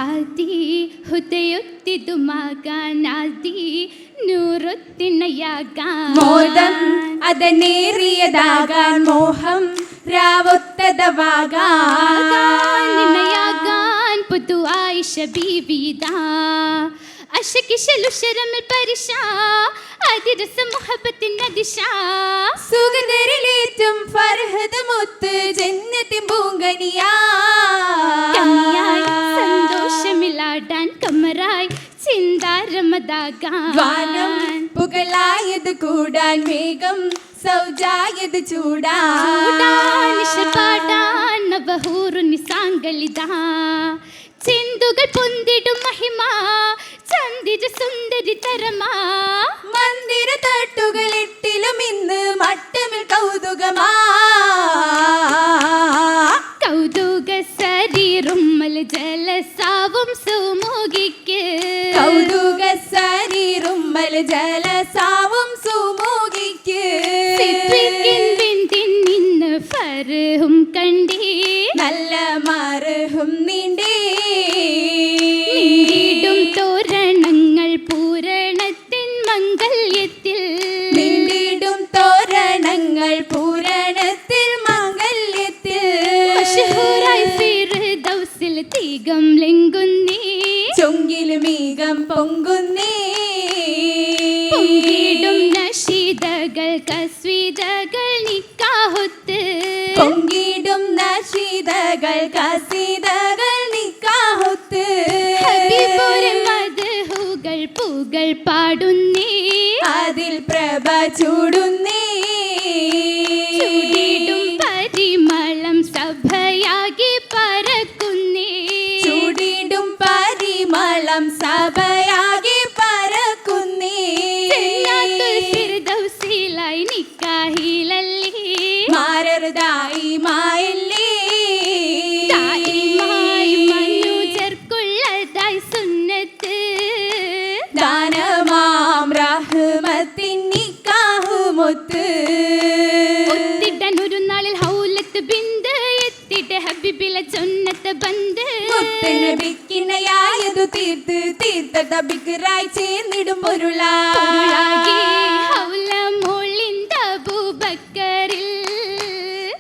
ഹാദി ഹുദയൊത്തിതുമാകാനാദി നൂറൊത്തിണയാകാൻ മോദം അതനേറിയതാകാൻ മോഹം രാവൊത്തതവാകാൻ പുതു ആയിഷ ബീവിദാ അശകിശലുശരമിൽ പരിശാ അതിരസ മുഹബത്തിൻ നദിശാ സുഗന്ധരിലേറ്റും ഫർഹദ് മുത്ത് ജന്നത്തിൻ പൂങ്കനിയാ കനിയായി സന്തോഷമിലാടാൻ കമറായി ചിന്താരമതാകാൻ വാനം പുകളായത് കൂടാൻ മേഘം സൗജായത് ചൂടാൻ പാടാൻ നവഹൂറു നിസാങ്കളിതാ ചിന്തുകൾ പൊന്തിടും മഹിമ ചന്ദിര സുന്ദരി തരമാ മന്ദിര തട്ടുകളിട്ടിലും ഇന്ന് മട്ടമിൽ കൗതുകമാ കൗതുക ശരീറുമ്മൽ ജലസാവും സുമുഖിക്ക് കൗതുക ശരീറുമ്മൽ ജലസാവും സുമുഖിക്ക് നിന്ന് ഫർഹും കണ്ടേ നല്ല മർഹും നീണ്ടേ നീണ്ടിടും തോരണങ്ങൾ പൂരണത്തിൻ മംഗല്യത്തിൽ നീണ്ടിടും തോരണങ്ങൾ പൂരണത്തിൽ മംഗല്യത്തിൽ മഷ്ഹൂറായി ഫിർദൗസിൽ തീകം ലെങ്കുന്നേ ചൊങ്കിലും മീകം പൊങ്കുന്നേ പൊങ്കിടും നശീദകൾ കസ്വിദകൾ നിക്കാഹുത്ത് പൊങ്കിടും നശീദകൾ കസീദകൾ നിക്കാഹുത്ത് ഹബീബുരെ മദ്ഹുകൾ പൂകൾ പാടുന്നേ അതിൽ പ്രഭ ചൂടുന്നേ ചൂടിടും പരിമളം സഭയാകി പറക്കുന്നേ ചൂടിടും പരിമളം സഭയാകെ പരക്കുന്നേ ജന്നാത്തുൽ ഫിർദൗസിലായി നിക്കാഹിലല്ലേ മാരറുതായി മായല്ലേ ദായിമായി മനുജർക്കുള്ളതായി സുന്നത്ത് ദാനമാം റഹ്മത്തിൻ നിക്കാഹുമൊത്ത് ഒത്തിടാൻ ഒരു നാളിൽ ഹൗലത്ത് ബിന്ദ് എത്തിട്ട് ഹബീബിലെ ചൊന്നത്ത് ബന്ദ് മുത്തനബിക്കിണയായതു തീർത്ത് തീർത്തത ബിഗ്റായി ചേർന്നിടും പൊരുളാകി ഹൗല മോളിന്ത അബൂബക്കറിൽ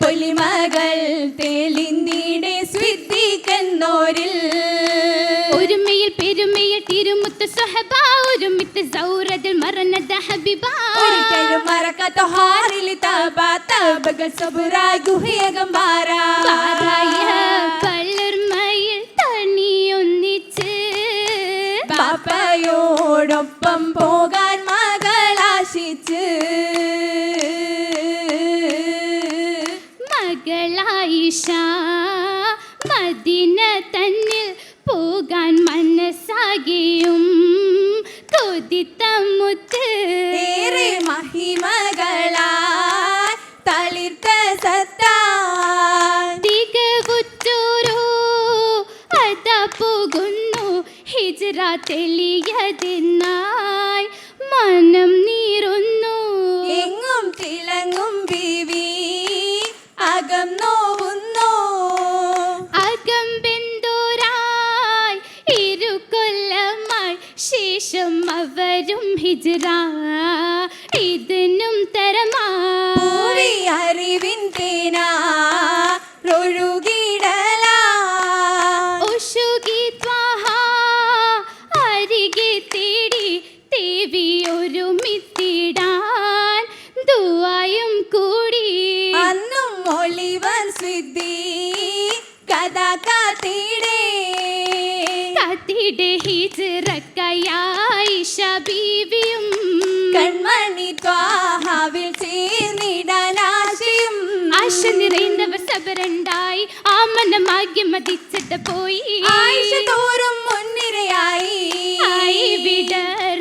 പൊലിമകൾ തെളിനീടെ സ്വിദ്ദീഖെന്നോരിൽ ഒരുമയിൽ പെരുമയിൽ തിരുമുത്ത് സ്വഹബ ഒരുമിത്ത് സൗറദിൽ മറന്നത ഹബീബ ഒരിക്കലും മറക്കാത്ത ഹാറിൽ തബ തബകൾ സബുറായി ഗുഹയകം പാറായ പലർമയിൽ തണിയൊന്നിച്ച് ബാപ്പയോടൊപ്പം പോകാൻ മകളാശിച്ച് മകളായിഷ മദീന തന്നിൽ പോകാൻ മനസ്സാകിയും കൊതിത്ത മുത്ത് ഏറെ മഹിമകളായി തളിർത്ത സത്താ തികവുറ്റോരോ അതാ പോകുന്നു ഹിജ്റ തെളിയതിനായി മനം നീറുന്നു എങ്ങും തിളങ്ങും ബീവി അകം നോവുന്നു അകമ്പെന്തോരായി ഇരുകൊല്ലമായി ശേഷം അവരും ഹിജ്റ ഇതിനും തരമാ പൂവി അറിവിൻ തേനാ ഒഴുകിടലാ ഒശുകി ത്വാഹ അരികെ തേടി തേവി ഒരുമിത്തിടാൻ ദുആയും കൂടി അന്നും ഒളിവൻ സ്വിദ്ദി കഥ കാത്തിടേ കാത്തിടെ ഹിജ്റക്കായിഷ ബീവിയും കൺമണി ത്വാഹാവിൽ ചേർന്നിടാൻ ആശയും ആശ നിറയുന്നവർ സബരണ്ടായി ആ മനമാകെ മതിച്ചിട്ട് പോയി ആയിഷ തോറും മുൻനിരയായി ആയി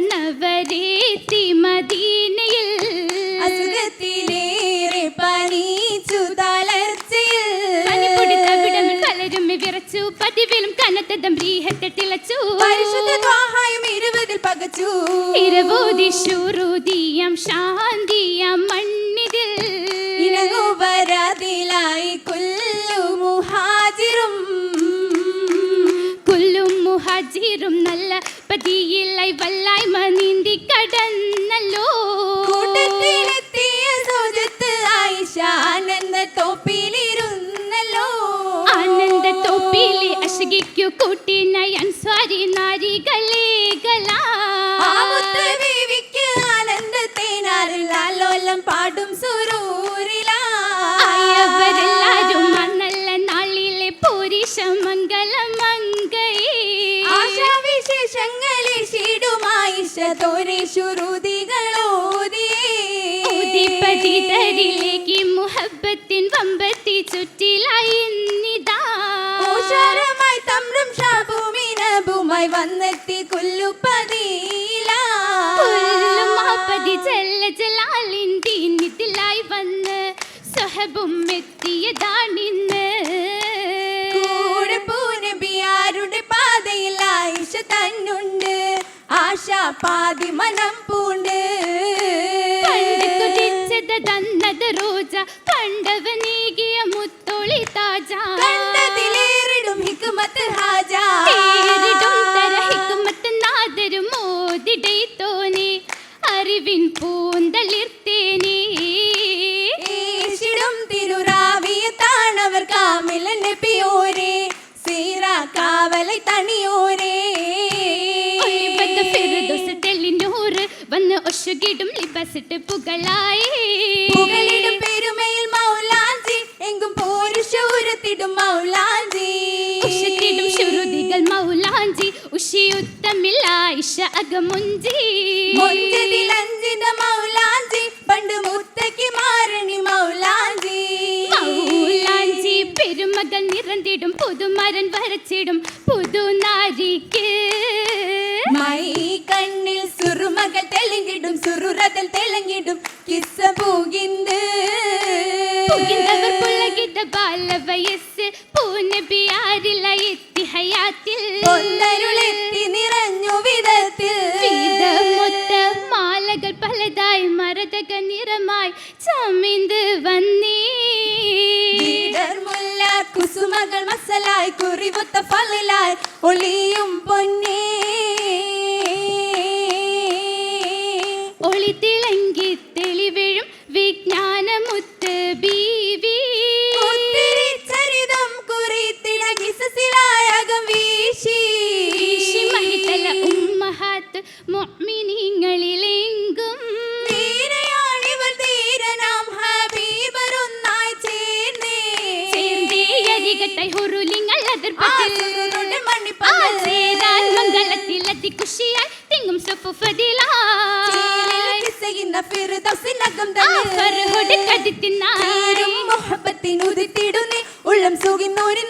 വിടർന്നവരേത്തി മദീനയിൽ അസുഖത്തിലേറെ പനിച്ചു തളർച്ചയിൽ പനിപ്പൊടി തവിടമിൽ കലരുമ്മി വിറച്ചു പതിവിലും കനത്തതം റീഹത്തെ തിളച്ചു പരിശുദ്ധ ത്വാഹായും 20 പകച്ചു ഇരവോതി ശുറുദിയം ശാന്തിയം മണ്ണിതിൽ ഇനങ്ങുവരതിലായി കുല്ലു മുഹാജിറും പേരും നല്ല പതിയിലായി വല്ലായ്മ നീന്തി കടന്നല്ലോ. കൂട്ടത്തിലെത്തിയ സോജത്ത് ആയിഷ ആനന്ദ തോപ്പിലിരുന്നല്ലോ. ആനന്ദ തോപ്പിലെ അശകിക്കു കൂട്ടിനായി അൻസ്വാരി നാരികളേകളാ. ബീവിക്ക് ആനന്ദത്തേനാറിൽ ആലോലം പാടും സുരൂരിലാ. അവരെല്ലാരും നല്ല നാളിലെ പോരിഷ മംഗളമംഗയേ. ആശാവിശേഷങ്ങളിൽ ഷീടുമായിഷ തോരെ ശുരുതികളോതിയേ. പതിതരിലേക്ക് മുഹബത്തിൻ വമ്പത്തി ചുറ്റിലായി നിതാ. ഓശാരമായി തമ്രം ഷാബുമിനബുമായി വന്നെത്തി കുല്ലുപതിയിലാ. കുല്ലുമാപതി ജല്ല ജലാലിൻ ദീനിതിലായി വന്ന് സഹബും എത്തിയതാണിന്ന്. കൂടെ പൂനബിയാരുടെ പാതയിൽ ആയിഷ തന്നുണ്ട്. ആശാ പാതി മനം പൂണ്ട്. പണ്ട് കുതിച്ചത് തന്നത് റോജ കണ്ടവനീകിയ മുത്തൊളി താജ. കണ്ടതിലേറിടും ഹിക്മത്ത് ഹാജ. പേരിടും തര ഹിക്മത്ത് നാദരും മോദിടൈ തോനെ അറിവിൻ പൂന്തളിർത്തേനേ. ഈശിടും തിരുറാവിയത്താണവർ കാമില നബിയോരേ. സീറ കാവലൈ തണിയോരേ. വന്ന് ഒശുകിടും ലിബസിട്ട് പുകളായി. പുകളിടും പെരുമയിൽ മൗലാഞ്ചി എങ്കും പോരുഷൂരത്തിടും മൗലാഞ്ചി. ഉഷത്തിടും ശുരുതികൾ മൗലാഞ്ചി ഉഷിയുത്തമില്ല ഇഷ അകമുഞ്ചി. മുഞ്ചതിലഞ്ചിത മൗലാഞ്ചി പണ്ട് മുത്തക്കി മാരണി മൗലാഞ്ചി. മൗലാഞ്ചി പെരുമകൾ നിറந்திടും പുതുമരൻ വരച്ചിടും പുതുനാരിക്ക്. മൈ കണ്ണിൽ സുറുമകൾ തെളിഞ്ഞിടും സുറുറതൽ തെളിഞ്ഞിടും കിസ്സ പൂകിന്ത്. പുകിന്തവർ പുളകിത ബാലവയസ്സ് പൂനബിയാരില എത്തി ഹയാത്തിൽ. പൊന്നരുളെത്തി നിറഞ്ഞു വിധത്തിൽ. വിധമൊത്ത മാലകൾ പലതായി മരതക നിറമായി ചമിന്ത് വന്നേ. മുല്ല കുസുമകൾ മസലായി കുറിവൊത്ത ഫലായി ഒളിയും പൊന്നേ. ഒളി തിളങ്ങി തെളിവിഴും വിജ്ഞാനമുത്ത് ബീവി. ചരിതം കുറിത്തിളകി സസിലായകം വീശി. മഹിതല ഉമ്മഹാത്ത് മുഅ്മിനീങ്ങളിലെങ്കും ധീരയാണിവർ ധീരനാം ഹബീബരൊന്നായി ചേർന്നേ. ചേർന്നേയരികത്തായി ഹുറുലിങ്ങൾ അതിർപ്പത്തിൽ. ആസുരരുടെ മണിപ്പന്തൽ. ചേരാൻ മംഗളത്തിലെത്തി കുഷിയായി തിങ്ങും സുഫുഫദിലായി. കിസ്സയിന്ന ഫിർദൗസിനകം തന്നെ. ഫർഹുഡ് കദിത്തിനായി. മുഹബത്തിനുദിത്തിടുന്നേ ഉള്ളം സുഖിന്നൊരു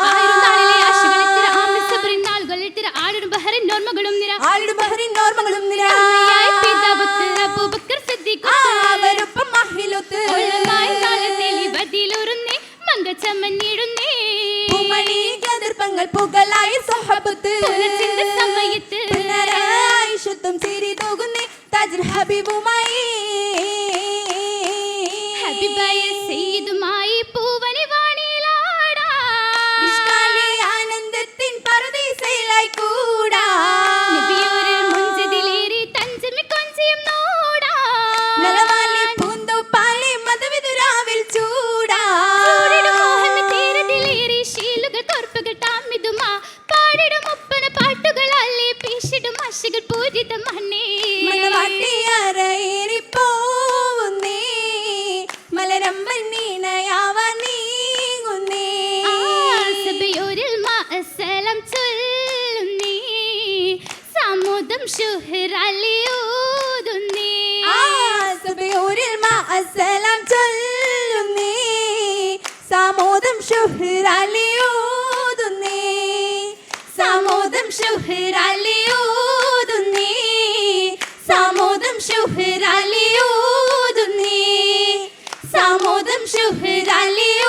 ആയിരനാളിലെ ആശകളിൽ തിര ആമിൽ സബറിൻ നാളുകളിൽ തിര ആടും ബഹറിൻ നോർമകളും നിര. ആളുടെ ബഹറിൻ ഓർമ്മകളും നിര. അമ്മയായി പിതാവൊത്ത് അബൂബക്കർ സിദ്ദീഖൊത്ത്. അവരൊപ്പം മഹിലൊത്ത്. ഉള്ളമായി നാളെ തെളിവതിലുറുന്നേ മങ്കച്ചമ്മന്നിടുന്നേ. പൂമണി കതിർപ്പങ്ങൾ പുകളായി സ്വഹബത്ത്. പുലർച്ചിന്റെ സമയത്ത് പുനരായിഷത്തും ചിരി തൂകുന്നേ താജുൽ ഹബീബുമായി. ഹബീബായ സയ്യിദുമായി പൂവനി വാണിയിലാടാ. ഇഷ്കാലി ആനന്ദത്തിൻ പറുദീസയിലായി കൂടാ. നബിയോരിൽ മുൻചതിലേറി തഞ്ചമി കൊഞ്ചിയും നോടാ. നലവാലി പൂന്തോപ്പാലി മതവിതുരാവിൽ ചൂടാ. ചൂടിടും മോഹന തീരത്തിലേറി ശീലുകൾ കോർപ്പുകൾ താമിതുമാ. പാടിടും ഒപ്പന പാട്ടുകളല്ലേ പീശിടും ആശകൾ പൂരിത മണ്ണേ. മണവാട്ടിയറയേറിപ്പോവുന്നേ മലരമ്പൻ നീണയാവാൻ നീങ്ങുന്നേ. സഭയോരിൽ മാഅസ്സലാം ചൊല്ലുന്നേ. സാമോദം ശുഹ്റലിയൂതുന്നേ. സഭയോരിൽ മാഅസ്സലാം ചൊല്ലുന്നേ. സാമോദം ശുഹ്റലിയൂതുന്നേ. സാമോദം ശുഹ്റലിയൂതുന്നേ. സാമോദം ശുഹ്റലിയൂതുന്നേ. സാമോദം ശുഹ്റലിയൂതുന്നേ.